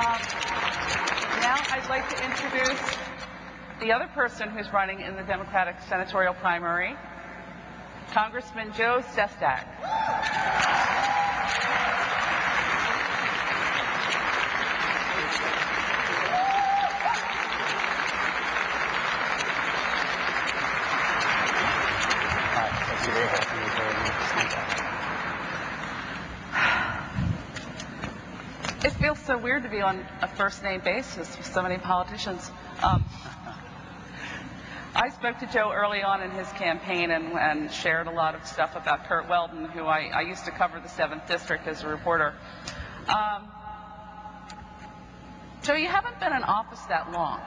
Now I'd like to introduce the other person who's running in the Democratic senatorial primary, Congressman Joe Sestak. It feels so weird to be on a first-name basis with so many politicians. I spoke to Joe early on in his campaign and shared a lot of stuff about Kurt Weldon, who I used to cover the 7th District as a reporter. Joe, you haven't been in office that long,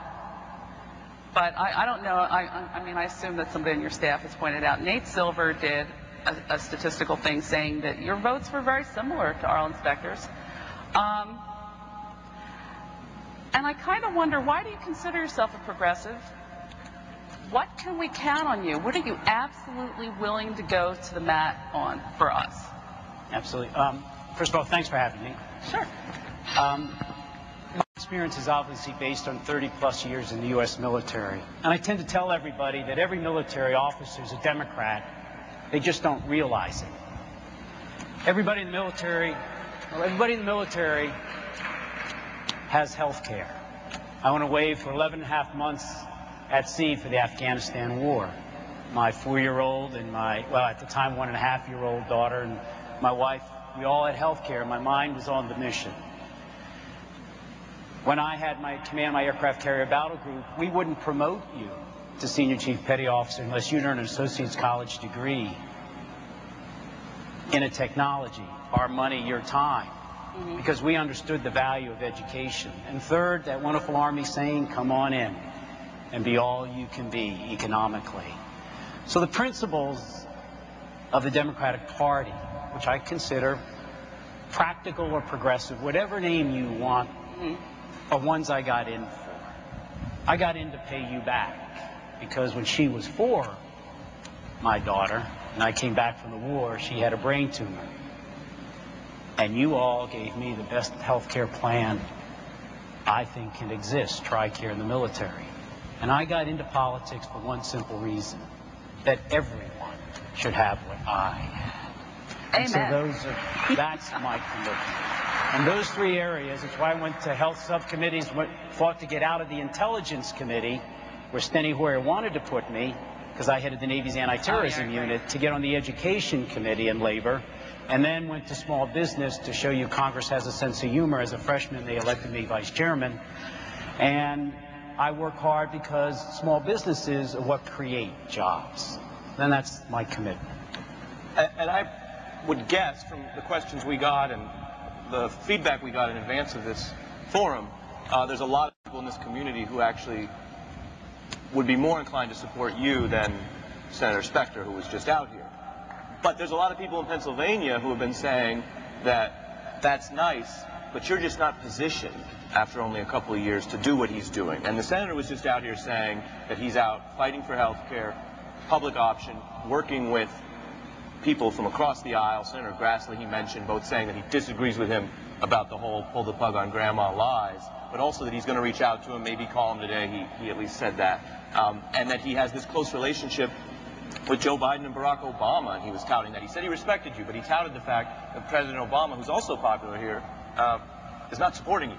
but I don't know. I mean, I assume that somebody on your staff has pointed out. Nate Silver did a statistical thing saying that your votes were very similar to Arlen Specter's. And I kind of wonder, why do you consider yourself a progressive? What can we count on you? What are you absolutely willing to go to the mat on for us? Absolutely. First of all, thanks for having me. Sure. My experience is obviously based on 30-plus years in the U.S. military. And I tend to tell everybody that every military officer is a Democrat. They just don't realize it. Everybody in the military has health care. I went away for 11 and a half months at sea for the Afghanistan war. My 4-year-old and my, well, at the time, 1.5-year-old daughter and my wife, we all had health care. My mind was on the mission. When I had my command, my aircraft carrier battle group, we wouldn't promote you to senior chief petty officer unless you'd earned an associate's college degree in a technology, our money, your time. Because we understood the value of education. And third, that wonderful Army saying, come on in and be all you can be economically. So the principles of the Democratic Party, which I consider practical or progressive, whatever name you want, are ones I got in for. I got in to pay you back because when she was 4, my daughter, and I came back from the war, she had a brain tumor. And you all gave me the best health care plan I think can exist, TRICARE in the military. And I got into politics for one simple reason, that everyone should have what I had. And Amen. so that's my commitment. And those 3 areas, it's why I went to health subcommittees, fought to get out of the intelligence committee, where Steny Hoyer wanted to put me, because I headed the Navy's anti-terrorism unit, to get on the education committee in labor, and then went to small business to show you Congress has a sense of humor. As a freshman, they elected me vice chairman. And I work hard because small businesses are what create jobs. And that's my commitment. And I would guess from the questions we got and the feedback we got in advance of this forum, there's a lot of people in this community who actually would be more inclined to support you than Senator Specter, who was just out here. But there's a lot of people in Pennsylvania who have been saying that that's nice, but you're just not positioned after only a couple of years to do what he's doing. And the senator was just out here saying that he's out fighting for health care, public option, working with people from across the aisle. Senator Grassley, he mentioned, both saying that he disagrees with him about the whole pull the plug on grandma lies, but also that he's going to reach out to him, maybe call him today. He at least said that. And that he has this close relationship with Joe Biden and Barack Obama, and he was touting that. He said he respected you, but he touted the fact that President Obama, who's also popular here, is not supporting you.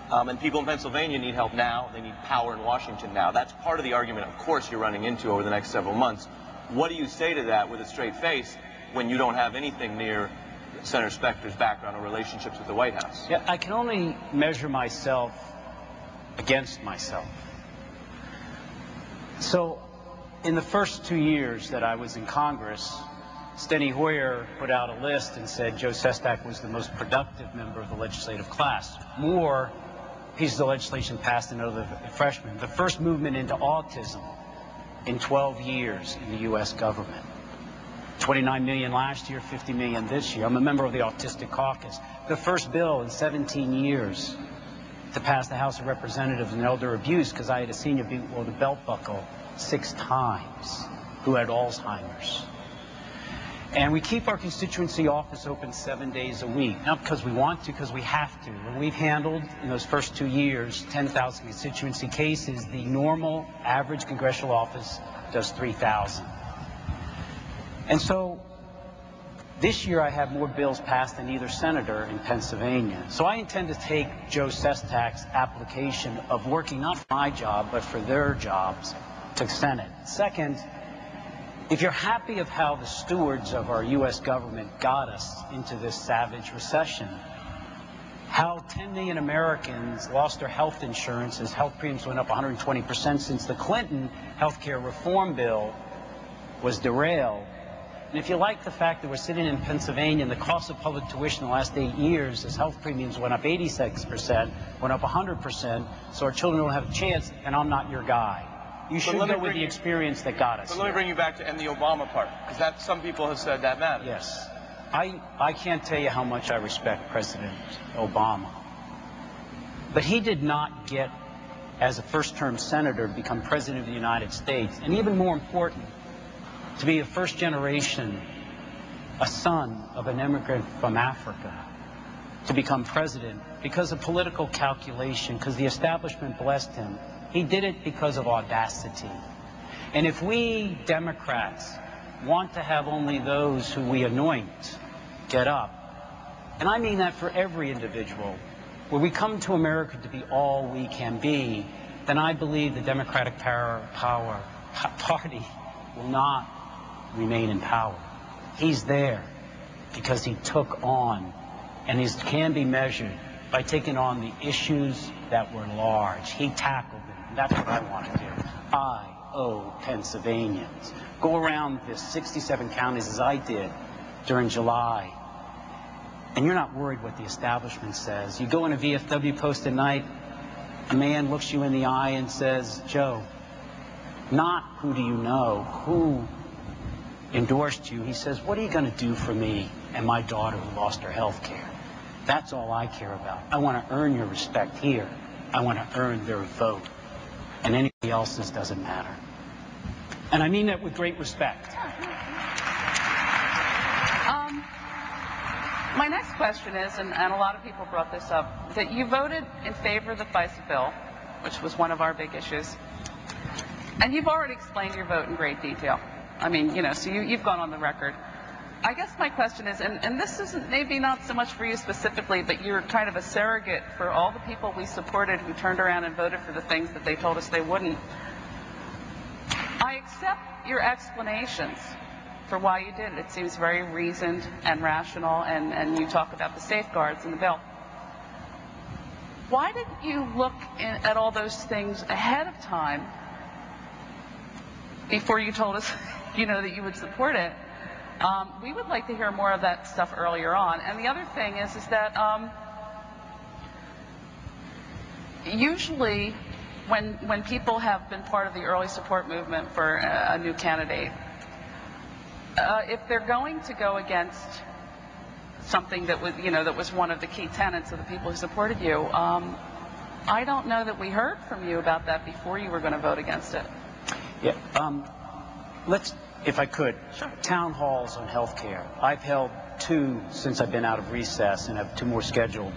And people in Pennsylvania need help now. They need power in Washington now. That's part of the argument, of course, you're running into over the next several months. What do you say to that with a straight face when you don't have anything near Senator Specter's background or relationships with the White House? Yeah, I can only measure myself against myself. So in the first 2 years that I was in Congress, Steny Hoyer put out a list and said Joe Sestak was the most productive member of the legislative class. More pieces of legislation passed than other freshmen. The first movement into autism in 12 years in the U.S. government. 29 million last year, 50 million this year. I'm a member of the Autistic Caucus. The first bill in 17 years to pass the House of Representatives on elder abuse, because I had a senior below the belt buckle 6 times who had Alzheimer's. And we keep our constituency office open 7 days a week, not because we want to, because we have to. When we've handled, in those first 2 years, 10,000 constituency cases, the normal average congressional office does 3,000. And so this year I have more bills passed than either senator in Pennsylvania. So I intend to take Joe Sestak's application of working not for my job, but for their jobs to Senate. Second, if you're happy of how the stewards of our U.S. government got us into this savage recession, how 10 million Americans lost their health insurance as health premiums went up 120% since the Clinton health care reform bill was derailed, and if you like the fact that we're sitting in Pennsylvania and the cost of public tuition in the last 8 years as health premiums went up 86%, went up 100%, so our children don't have a chance, and I'm not your guy. You should go with the experience that got us. But let me bring you back to the Obama part, because that some people have said that matters. Yes. I can't tell you how much I respect President Obama. But he did not get, as a first-term senator, become president of the United States. And even more important, to be a first generation, a son of an immigrant from Africa, to become president because of political calculation, because the establishment blessed him. He did it because of audacity. And if we Democrats want to have only those who we anoint get up, and I mean that for every individual, where we come to America to be all we can be, then I believe the Democratic Party will not remain in power. He's there because he took on, and he can be measured by taking on the issues that were large. He tackled them. And that's what I want to do. I owe Pennsylvanians. Go around the 67 counties as I did during July, and you're not worried what the establishment says. You go in a VFW post at night, a man looks you in the eye and says, Joe, not who do you know, who endorsed you. He says, what are you going to do for me and my daughter who lost her health care? That's all I care about. I want to earn your respect here. I want to earn their vote. And anybody else's doesn't matter. And I mean that with great respect. My next question is, and a lot of people brought this up, that you voted in favor of the FISA bill, which was one of our big issues. And you've already explained your vote in great detail. I mean, you know, so you've gone on the record. I guess my question is, and this isn't maybe not so much for you specifically, but you're kind of a surrogate for all the people we supported who turned around and voted for the things that they told us they wouldn't. I accept your explanations for why you did it. It seems very reasoned and rational, and you talk about the safeguards in the bill. Why didn't you look at all those things ahead of time before you told us, you know, that you would support it? We would like to hear more of that stuff earlier on. And the other thing is that usually when people have been part of the early support movement for a new candidate, if they're going to go against something that was, you know, that was one of the key tenets of the people who supported you, I don't know that we heard from you about that before you were going to vote against it. Yeah. Let's, if I could, sure. Town halls on health care. I've held 2 since I've been out of recess and have 2 more scheduled.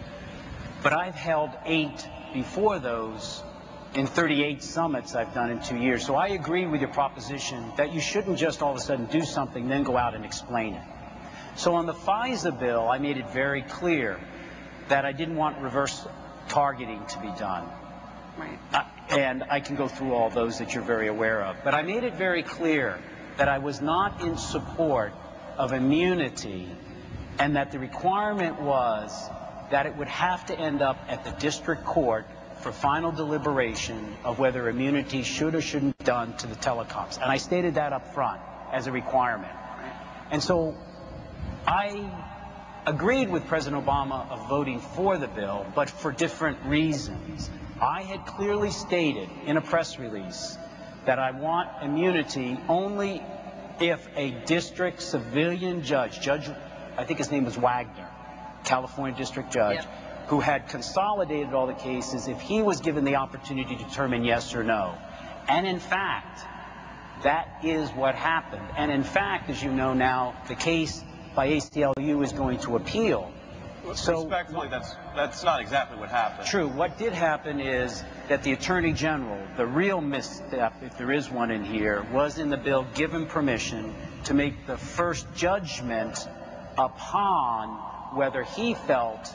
But I've held 8 before those in 38 summits I've done in 2 years. So I agree with your proposition that you shouldn't just all of a sudden do something, then go out and explain it. So on the FISA bill, I made it very clear that I didn't want reverse targeting to be done. Right. And I can go through all those that you're very aware of. But I made it very clear that I was not in support of immunity, and that the requirement was that it would have to end up at the district court for final deliberation of whether immunity should or shouldn't be done to the telecoms. And I stated that up front as a requirement. And so I agreed with President Obama of voting for the bill, but for different reasons. I had clearly stated in a press release that I want immunity only if a district civilian judge, I think his name was Wagner, California district judge, yep, who had consolidated all the cases, if he was given the opportunity to determine yes or no. And in fact, That is what happened. And in fact, as you know now, the case by ACLU is going to appeal. So respectfully, that's not exactly what happened. True. What did happen is that the Attorney General, the real misstep, if there is one in here, was in the bill given permission to make the first judgment upon whether he felt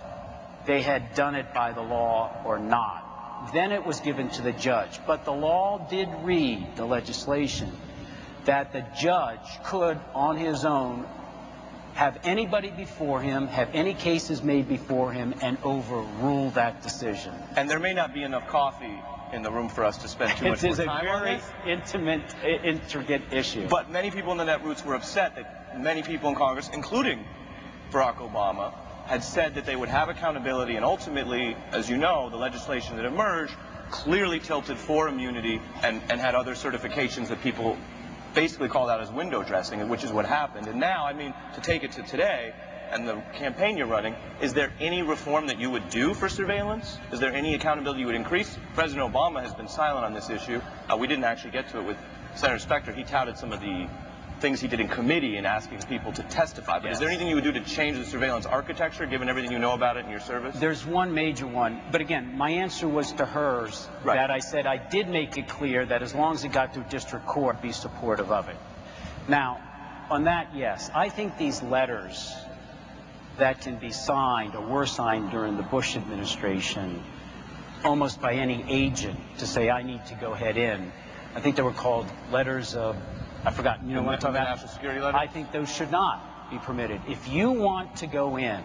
they had done it by the law or not. Then it was given to the judge. But the law did read, the legislation, that the judge could, on his own, have anybody before him, have any cases made before him, and overrule that decision. And there may not be enough coffee in the room for us to spend too much more time on this. It is a very intricate issue. But many people in the Netroots were upset that many people in Congress, including Barack Obama, had said that they would have accountability, and ultimately, as you know, the legislation that emerged clearly tilted for immunity and had other certifications that people basically called out as window dressing, which is what happened. And now, I mean, to take it to today and the campaign you're running, is there any reform that you would do for surveillance? Is there any accountability you would increase? President Obama has been silent on this issue. We didn't actually get to it with Senator Specter. He touted some of the things he did in committee and asking people to testify. But Is there anything you would do to change the surveillance architecture, given everything you know about it in your service? There's one major one. But again, my answer was to hers, right, that I said I did make it clear that as long as it got through district court, be supportive of it. Now, on that, yes. I think these letters that can be signed or were signed during the Bush administration almost by any agent to say, I need to go head in. I think they were called letters of, I forgot, you know what I'm talking about? National security letter? I think those should not be permitted. If you want to go in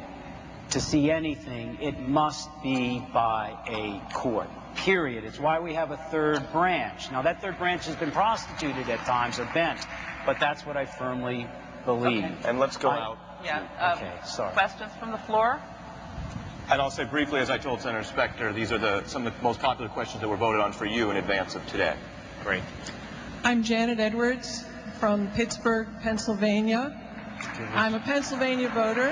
to see anything, it must be by a court, period. It's why we have a third branch. Now, that third branch has been prostituted at times or bent, but that's what I firmly believe. Okay. And let's go out. Yeah. Okay, sorry. Questions from the floor? And I'll say briefly, as I told Senator Specter, these are some of the most popular questions that were voted on for you in advance of today. Great. I'm Janet Edwards from Pittsburgh, Pennsylvania. I'm a Pennsylvania voter.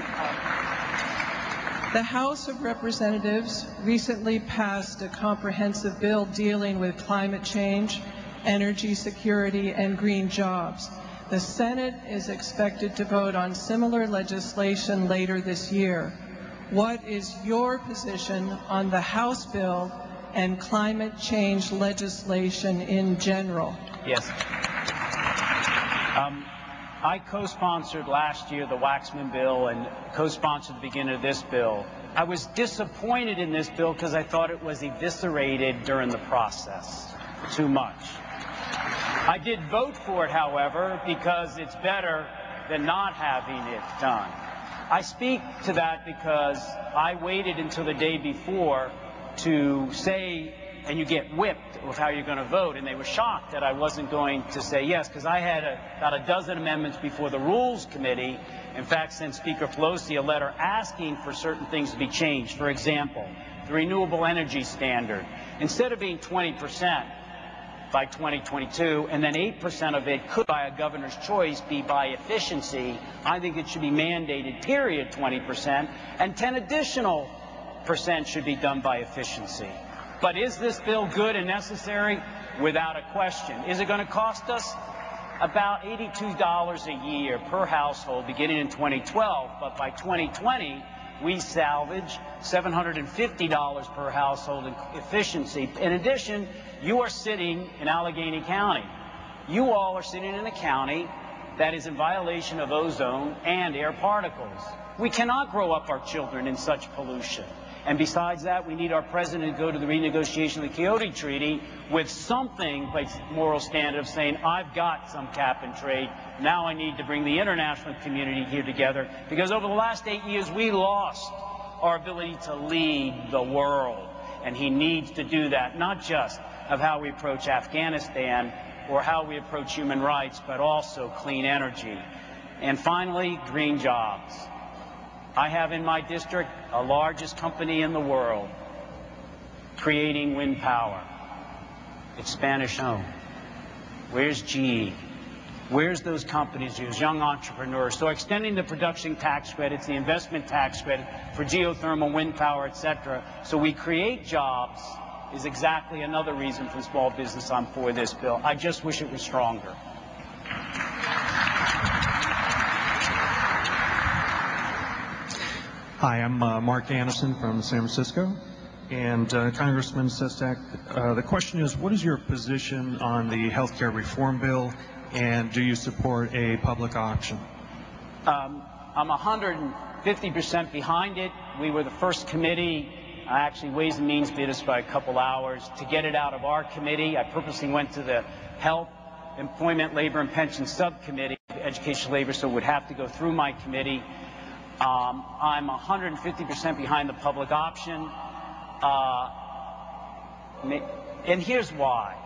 The House of Representatives recently passed a comprehensive bill dealing with climate change, energy security, and green jobs. The Senate is expected to vote on similar legislation later this year. What is your position on the House bill and climate change legislation in general? Yes. I co-sponsored last year the Waxman bill and co-sponsored the beginning of this bill. I was disappointed in this bill because I thought it was eviscerated during the process too much. I did vote for it, however, because it's better than not having it done. I speak to that because I waited until the day before to say, and you get whipped with how you're going to vote, and they were shocked that I wasn't going to say yes, because I had about a dozen amendments before the Rules Committee. In fact, sent Speaker Pelosi a letter asking for certain things to be changed. For example, the renewable energy standard. Instead of being 20% by 2022, and then 8% of it could, by a governor's choice, be by efficiency, I think it should be mandated, period, 20%, and 10 additional % should be done by efficiency. But is this bill good and necessary? Without a question. Is it going to cost us about $82 a year per household beginning in 2012, but by 2020 we salvage $750 per household in efficiency. In addition, you are sitting in Allegheny County. You all are sitting in a county that is in violation of ozone and air particles. We cannot grow up our children in such pollution. And besides that, we need our president to go to the renegotiation of the Kyoto Treaty with something like moral standard of saying, I've got some cap and trade. Now I need to bring the international community here together, because over the last 8 years, we lost our ability to lead the world. And he needs to do that, not just of how we approach Afghanistan or how we approach human rights, but also clean energy. And finally, green jobs. I have in my district the largest company in the world creating wind power. It's Spanish-owned. Where's GE? Where's those companies, those young entrepreneurs? So extending the production tax credits, the investment tax credit for geothermal, wind power, etc., so we create jobs is exactly another reason for small business I'm for this bill. I just wish it was stronger. Hi, I'm Mark Anderson from San Francisco. And Congressman Sestak, the question is, what is your position on the health care reform bill, and do you support a public auction? I'm 150% behind it. We were the first committee, actually Ways and Means beat us by a couple hours, to get it out of our committee. I purposely went to the Health, Employment, Labor, and Pension Subcommittee, Education, Labor, so it would have to go through my committee. I'm 150% behind the public option. And here's why.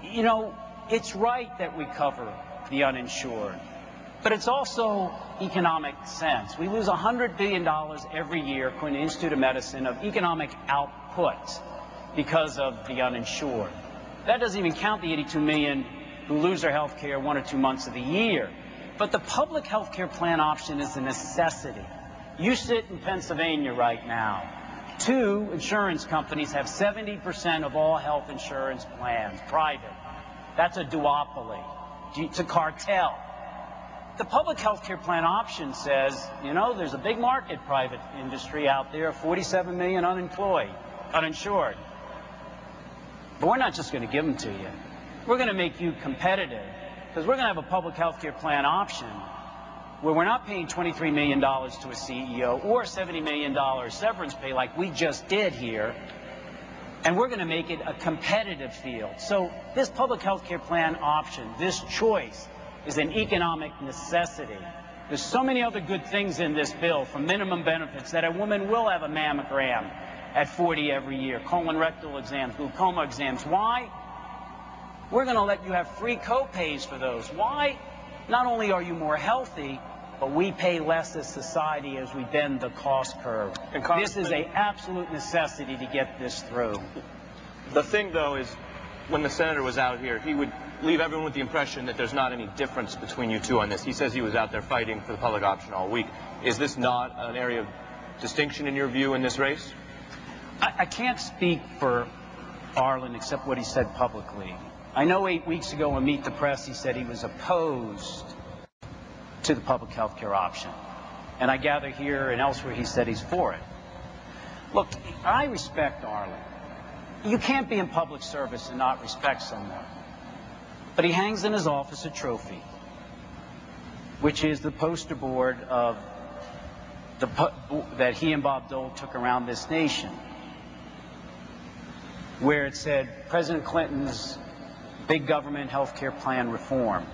You know, it's right that we cover the uninsured, but it's also economic sense. We lose $100 billion every year, according to the Institute of Medicine, of economic output because of the uninsured. That doesn't even count the 82 million who lose their health care 1 or 2 months of the year. But the public health care plan option is a necessity. You sit in Pennsylvania right now. 2 insurance companies have 70% of all health insurance plans, private. That's a duopoly. It's a cartel. The public health care plan option says, you know, there's a big market, private industry out there, 47 million uninsured. But we're not just going to give them to you. We're going to make you competitive, because we're going to have a public health care plan option where we're not paying $23 million to a CEO or $70 million severance pay like we just did here, and we're going to make it a competitive field. So this public health care plan option, this choice, is an economic necessity. There's so many other good things in this bill, from minimum benefits, that a woman will have a mammogram at 40 every year, colon rectal exams, glaucoma exams. Why? We're going to let you have free co-pays for those. Why? Not only are you more healthy, but we pay less as society as we bend the cost curve. This is an absolute necessity to get this through. The thing, though, is when the senator was out here, he would leave everyone with the impression that there's not any difference between you two on this. He says he was out there fighting for the public option all week. Is this not an area of distinction in your view in this race? I can't speak for Arlen except what he said publicly. I know 8 weeks ago on Meet the Press he said he was opposed to the public health care option. And I gather here and elsewhere he said he's for it. Look, I respect Arlen. You can't be in public service and not respect someone. But he hangs in his office a trophy, which is the poster board of that he and Bob Dole took around this nation, where it said President Clinton's big government health care plan reform.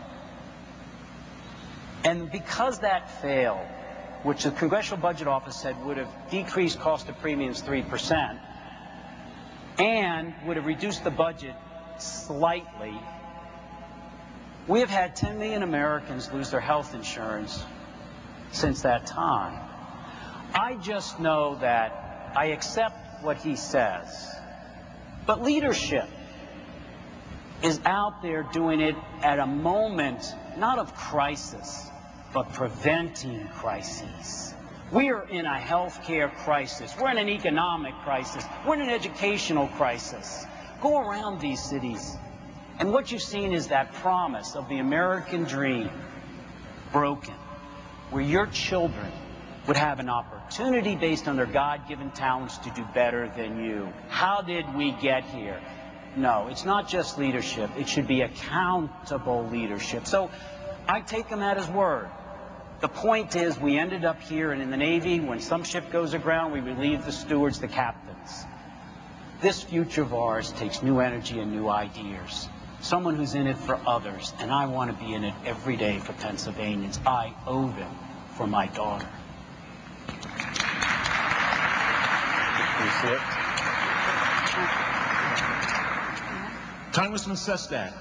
And because that failed, which the Congressional Budget Office said would have decreased cost of premiums 3% and would have reduced the budget slightly, we have had 10 million Americans lose their health insurance since that time. I just know that I accept what he says, but leadership is out there doing it at a moment, not of crisis, but preventing crises. We are in a health care crisis. We're in an economic crisis. We're in an educational crisis. Go around these cities, and what you've seen is that promise of the American dream broken, where your children would have an opportunity based on their God-given talents to do better than you. How did we get here? No, it's not just leadership. It should be accountable leadership. So I take him at his word. The point is, we ended up here, and in the Navy, when some ship goes aground, we relieve the stewards, the captains. This future of ours takes new energy and new ideas. Someone who's in it for others, and I want to be in it every day for Pennsylvanians. I owe them for my daughter. Can you see it? Congressman Sestak.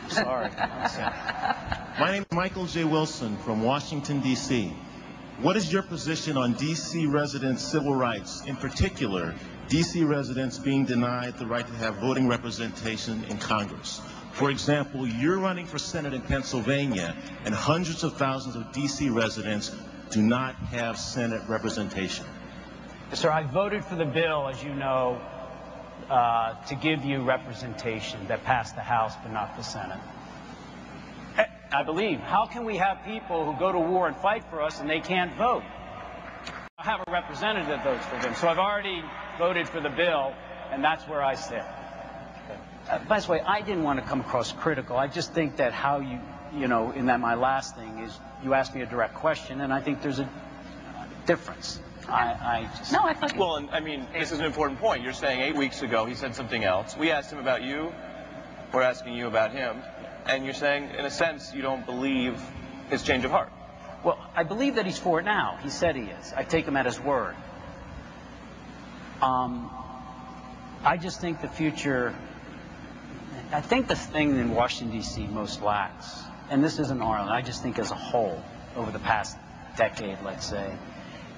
Sorry. My name is Michael J. Wilson from Washington, D.C. What is your position on D.C. residents' civil rights, in particular, D.C. residents being denied the right to have voting representation in Congress? For example, you're running for Senate in Pennsylvania, and hundreds of thousands of D.C. residents do not have Senate representation. Sir, I voted for the bill, as you know, to give you representation that passed the House but not the Senate. I believe. How can we have people who go to war and fight for us and they can't vote? I have a representative that votes for them. So I've already voted for the bill, and that's where I sit. By the way, I didn't want to come across critical. I just think that how you know, in that my last thing is you asked me a direct question, and I think there's a difference. I just... No, I thought... Well, and, I mean, this is an important point. You're saying 8 weeks ago he said something else. We asked him about you. We're asking you about him. And you're saying, in a sense, you don't believe his change of heart. Well, I believe that he's for it now. He said he is. I take him at his word. I just think the future... I think the thing in Washington, D.C. most lacks, and this isn't Ireland, I just think as a whole, over the past decade, let's say,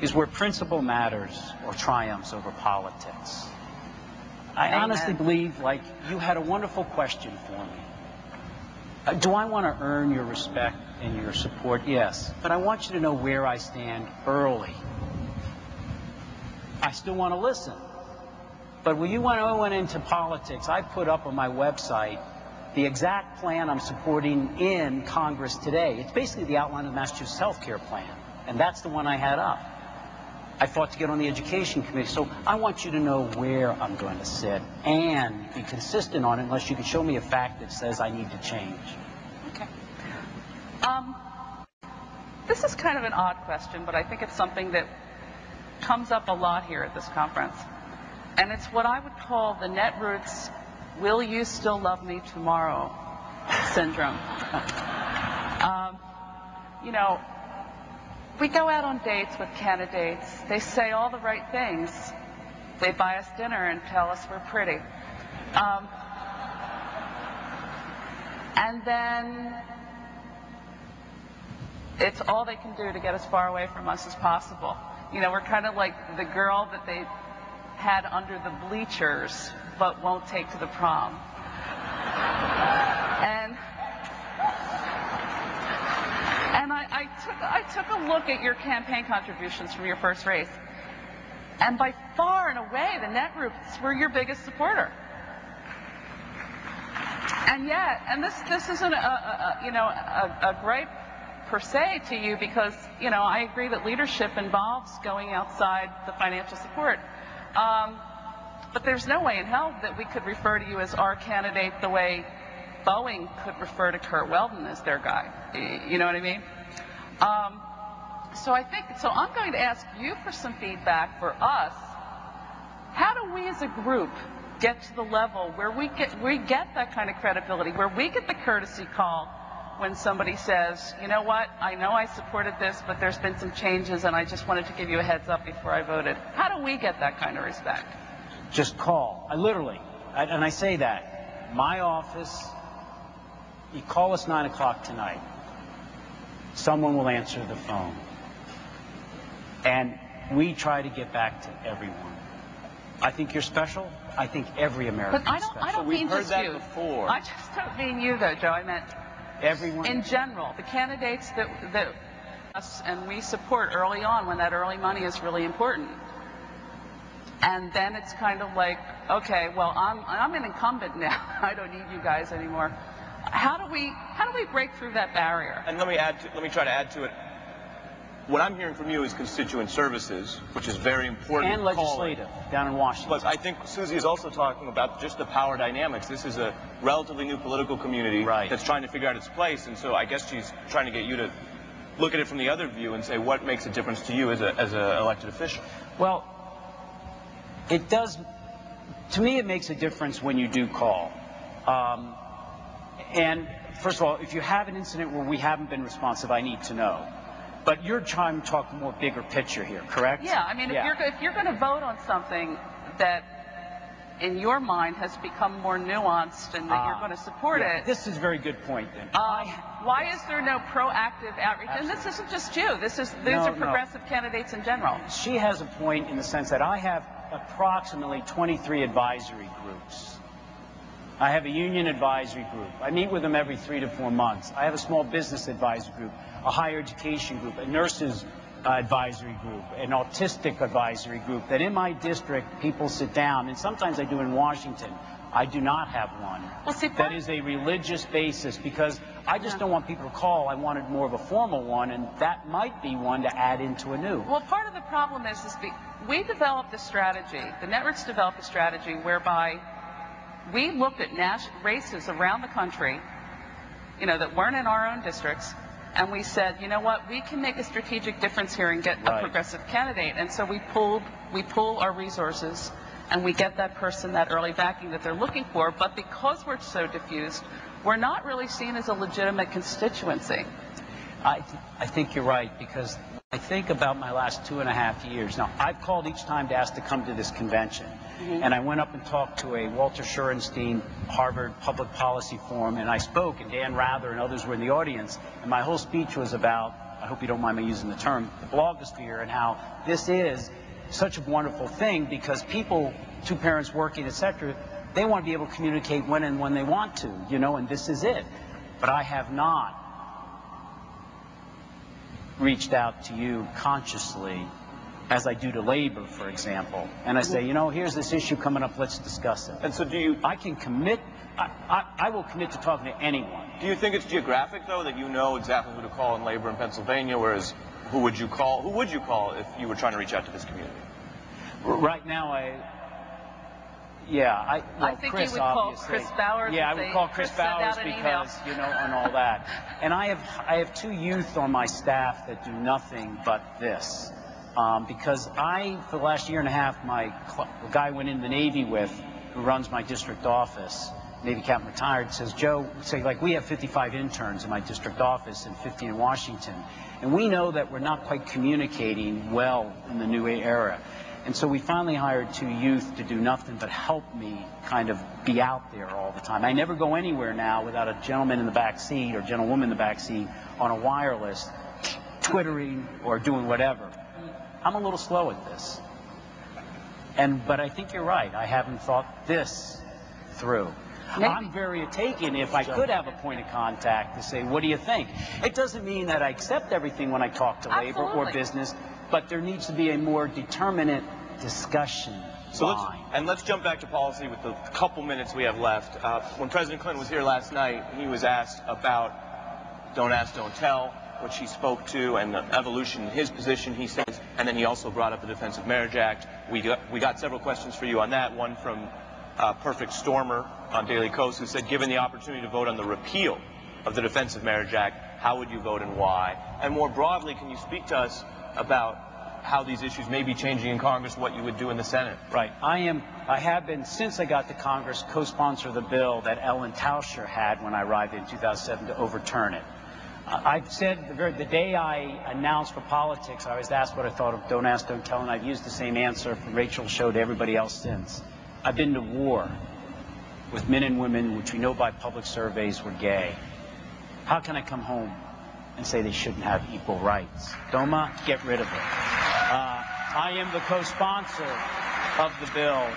is where principle matters or triumphs over politics. I honestly believe, like, you had a wonderful question for me. Do I want to earn your respect and your support? Yes. But I want you to know where I stand early. I still want to listen. But when you went into politics, I put up on my website the exact plan I'm supporting in Congress today. It's basically the outline of the Massachusetts health care plan. And that's the one I had up. I fought to get on the Education Committee. So I want you to know where I'm going to sit and be consistent on it unless you can show me a fact that says I need to change. Okay. This is kind of an odd question, but I think it's something that comes up a lot here at this conference. And it's what I would call the Netroots, will you still love me tomorrow syndrome. You know, we go out on dates with candidates. They say all the right things. They buy us dinner and tell us we're pretty. And then it's all they can do to get as far away from us as possible. You know, we're kind of like the girl that they had under the bleachers but won't take to the prom. And I took a look at your campaign contributions from your first race, and by far and away the Netroots were your biggest supporter. And yet, and this isn't a gripe per se to you, because you know I agree that leadership involves going outside the financial support. But there's no way in hell that we could refer to you as our candidate the way Boeing could refer to Kurt Weldon as their guy. You know what I mean? So I'm going to ask you for some feedback for us. How do we as a group get to the level where we get that kind of credibility, where we get the courtesy call when somebody says, you know what, I know I supported this, but there's been some changes and I just wanted to give you a heads up before I voted. How do we get that kind of respect? Just call. And I say that. My office, you call us 9 o'clock tonight. Someone will answer the phone. And we try to get back to everyone. I think you're special. I think every American is special. But I don't mean just you. Before. I just don't mean you, though, Joe. I meant everyone. In general, the candidates that us and we support early on, when that early money is really important. And then it's kind of like, okay, well, I'm an incumbent now. I don't need you guys anymore. How do we break through that barrier? And let me try to add to it. What I'm hearing from you is constituent services, which is very important. And legislative, down in Washington. But I think Susie is also talking about just the power dynamics. This is a relatively new political community that's trying to figure out its place, and so I guess she's trying to get you to look at it from the other view and say what makes a difference to you as an elected official. Well, it does. To me, it makes a difference when you do call. And first of all, if you have an incident where we haven't been responsive, I need to know. But you're trying to talk more bigger picture here, correct? Yeah, I mean, if you're going to vote on something that, in your mind, has become more nuanced and that you're going to support it. This is a very good point, then. Why is there no proactive outreach? Absolutely. And this isn't just you. These are progressive candidates in general. She has a point in the sense that I have approximately 23 advisory groups. I have a union advisory group. I meet with them every 3 to 4 months. I have a small business advisory group, a higher education group, a nurses advisory group, an autistic advisory group, that in my district people sit down, and sometimes I do in Washington, I do not have one. Well, see, that is a religious basis, because I just don't want people to call. I wanted more of a formal one, and that might be one to add into a new. Well, part of the problem is we developed a strategy, the Netroots developed a strategy whereby we looked at races around the country, you know, that weren't in our own districts, and we said, you know what, we can make a strategic difference here and get a progressive candidate. And so we pool our resources, and we get that person that early backing that they're looking for. But because we're so diffused, we're not really seen as a legitimate constituency. I think you're right, because I think about my last 2.5 years. Now, I've called each time to ask to come to this convention. And I went up and talked to a Walter Shorenstein Harvard Public Policy Forum, and I spoke, and Dan Rather and others were in the audience, and my whole speech was about, I hope you don't mind me using the term, the blogosphere, and how this is such a wonderful thing, because people, two parents working, etc., they want to be able to communicate when and when they want to, you know, and this is it. But I have not reached out to you consciously as I do to labor, for example. And I say, you know, here's this issue coming up, let's discuss it. And so do you... I can commit, I will commit to talking to anyone. Do you think it's geographic, though, that you know exactly who to call in labor in Pennsylvania, whereas who would you call if you were trying to reach out to this community? Right now, I think Chris, you would call obviously. Chris Bowers. Yeah, I would call Chris Bowers because, you know, and all that. And I have two youth on my staff that do nothing but this. Because for the last 1.5 years, the guy I went in the Navy with, who runs my district office, Navy captain retired, says, Joe, we have 55 interns in my district office and 50 in Washington. And we know that we're not quite communicating well in the new era. And so we finally hired two youth to do nothing but help me kind of be out there all the time. I never go anywhere now without a gentleman in the back seat or gentlewoman in the back seat on a wireless, twittering or doing whatever. I'm a little slow at this. But I think you're right. I haven't thought this through. Maybe. I'm very taken if I could have a point of contact to say, what do you think? It doesn't mean that I accept everything when I talk to labor or business, but there needs to be a more determinate discussion. So let's jump back to policy with the couple minutes we have left. When President Clinton was here last night, he was asked about don't ask, don't tell, which he spoke to, and the evolution in his position, he says, and then he also brought up the Defense of Marriage Act. We got several questions for you on that. One from Perfect Stormer on Daily Kos, who said, given the opportunity to vote on the repeal of the Defense of Marriage Act, how would you vote and why? And more broadly, can you speak to us about how these issues may be changing in Congress, what you would do in the Senate? Right. I have been, since I got to Congress, co-sponsor the bill that Ellen Tauscher had when I arrived in 2007 to overturn it. I've said the day I announced for politics, I was asked what I thought of Don't Ask, Don't Tell, and I've used the same answer from Rachel's show to everybody else since. I've been to war with men and women which we know by public surveys were gay. How can I come home and say they shouldn't have equal rights? DOMA, get rid of it. I am the co-sponsor of the bill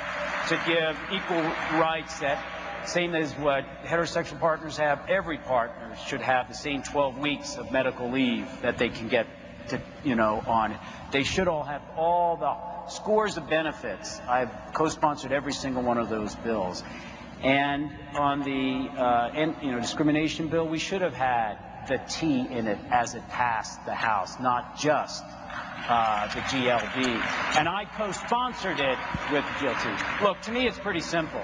to give equal rights, that same as what heterosexual partners have. Every partner should have the same 12 weeks of medical leave that they can get to, you know, on it. They should all have all the scores of benefits. I've co-sponsored every single one of those bills. And on the discrimination bill, we should have had the T in it as it passed the House, not just the GLB. And I co-sponsored it with the GLT. Look, to me, it's pretty simple.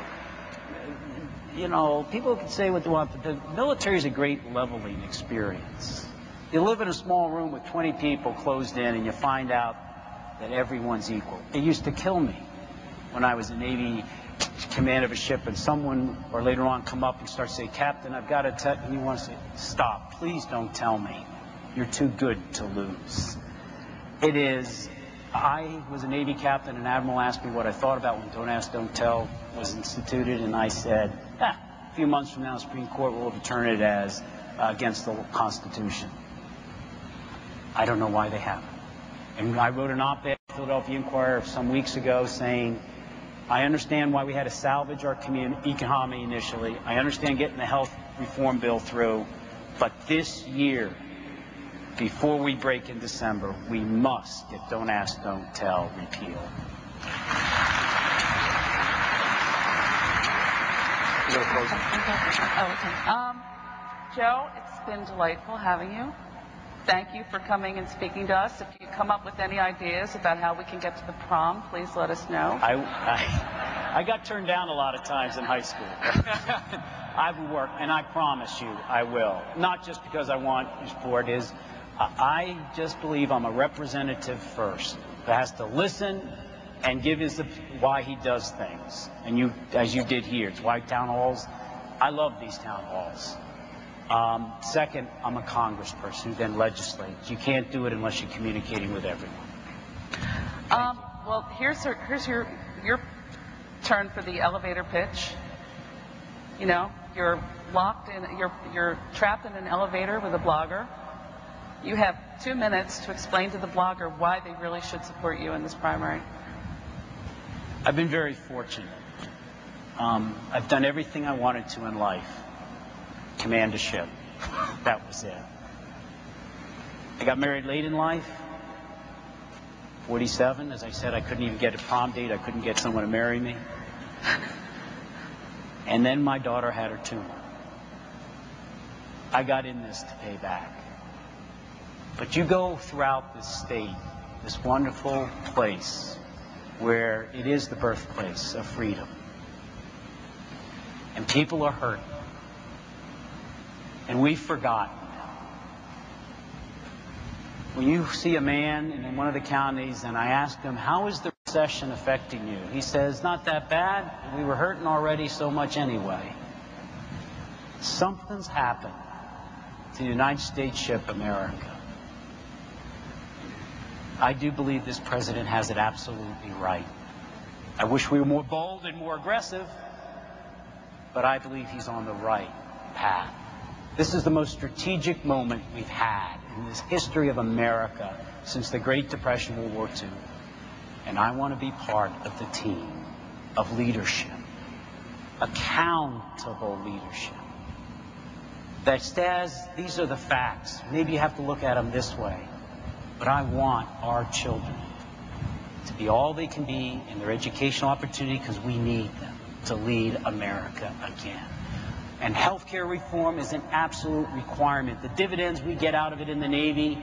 You know, people can say what they want, but the military is a great leveling experience. You live in a small room with 20 people closed in, and you find out that everyone's equal. It used to kill me when I was in Navy command of a ship, and someone, or later on, come up and start saying, Captain, I've got to tell you, and you want to say, stop, please don't tell me. You're too good to lose. It is, I was a Navy captain, and Admiral asked me what I thought about when Don't Ask, Don't Tell was instituted, and I said, a few months from now, the Supreme Court will overturn it as against the Constitution. I don't know why they haven't. And I wrote an op-ed in the Philadelphia Inquirer some weeks ago saying, I understand why we had to salvage our economy initially. I understand getting the health reform bill through. But this year, before we break in December, we must get Don't Ask, Don't Tell repealed. You gonna close it? Oh, okay. Joe, it's been delightful having you. Thank you for coming and speaking to us. If you come up with any ideas about how we can get to the prom, please let us know. I got turned down a lot of times in high school. I will work, and I promise you I will. Not just because I want your support. I just believe I'm a representative first who has to listen and give his why he does things. And you, as you did here, it's why town halls. I love these town halls. Second, I'm a congressperson who then legislates. You can't do it unless you're communicating with everyone. Well, here's your turn for the elevator pitch. You know, you're locked in, you're trapped in an elevator with a blogger. You have 2 minutes to explain to the blogger why they really should support you in this primary. I've been very fortunate. I've done everything I wanted to in life. Command a ship. That was it. I got married late in life. 47. As I said, I couldn't even get a prom date. I couldn't get someone to marry me. And then my daughter had her tumor. I got in this to pay back. But you go throughout this state, this wonderful place where it is the birthplace of freedom. And people are hurting. And we've forgotten. When you see a man in one of the counties and I ask him, how is the recession affecting you? He says, not that bad. We were hurting already so much anyway. Something's happened to the United States ship America. I do believe this president has it absolutely right. I wish we were more bold and more aggressive, but I believe he's on the right path. This is the most strategic moment we've had in this history of America since the Great Depression, World War II. And I want to be part of the team of leadership, accountable leadership. That says, these are the facts. Maybe you have to look at them this way. But I want our children to be all they can be in their educational opportunity because we need them to lead America again. And healthcare reform is an absolute requirement. The dividends we get out of it in the Navy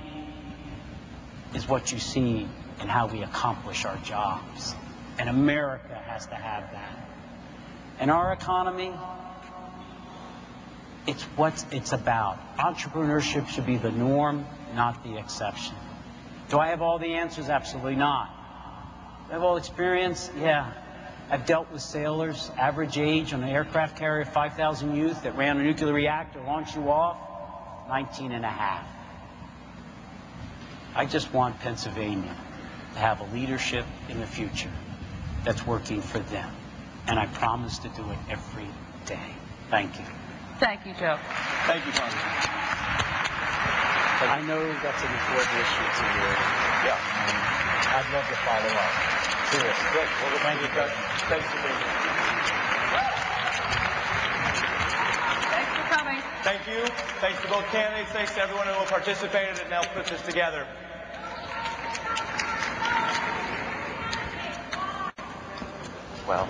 is what you see in how we accomplish our jobs. And America has to have that. And our economy, it's what it's about. Entrepreneurship should be the norm, not the exception. Do I have all the answers? Absolutely not. Do I have all experience? Yeah. I've dealt with sailors, average age on an aircraft carrier, 5,000 youth that ran a nuclear reactor, launched you off, 19 and a half. I just want Pennsylvania to have a leadership in the future that's working for them. And I promise to do it every day. Thank you. Thank you, Joe. Thank you, Congressman. I know that's an important issue to you. Yeah. I'd love to follow up. Seriously. Good. Well, thank you, guys. Thanks for being here. Thanks for coming. Thank you. Thanks to both candidates. Thanks to everyone who participated and now put this together. Well.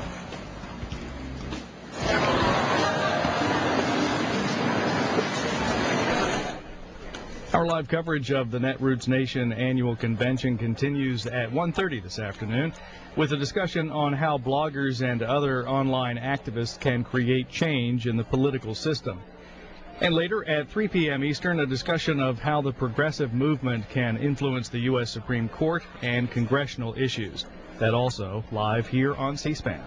Our live coverage of the Netroots Nation annual convention continues at 1:30 this afternoon with a discussion on how bloggers and other online activists can create change in the political system. And later at 3 p.m. Eastern, a discussion of how the progressive movement can influence the U.S. Supreme Court and congressional issues. That also live here on C-SPAN.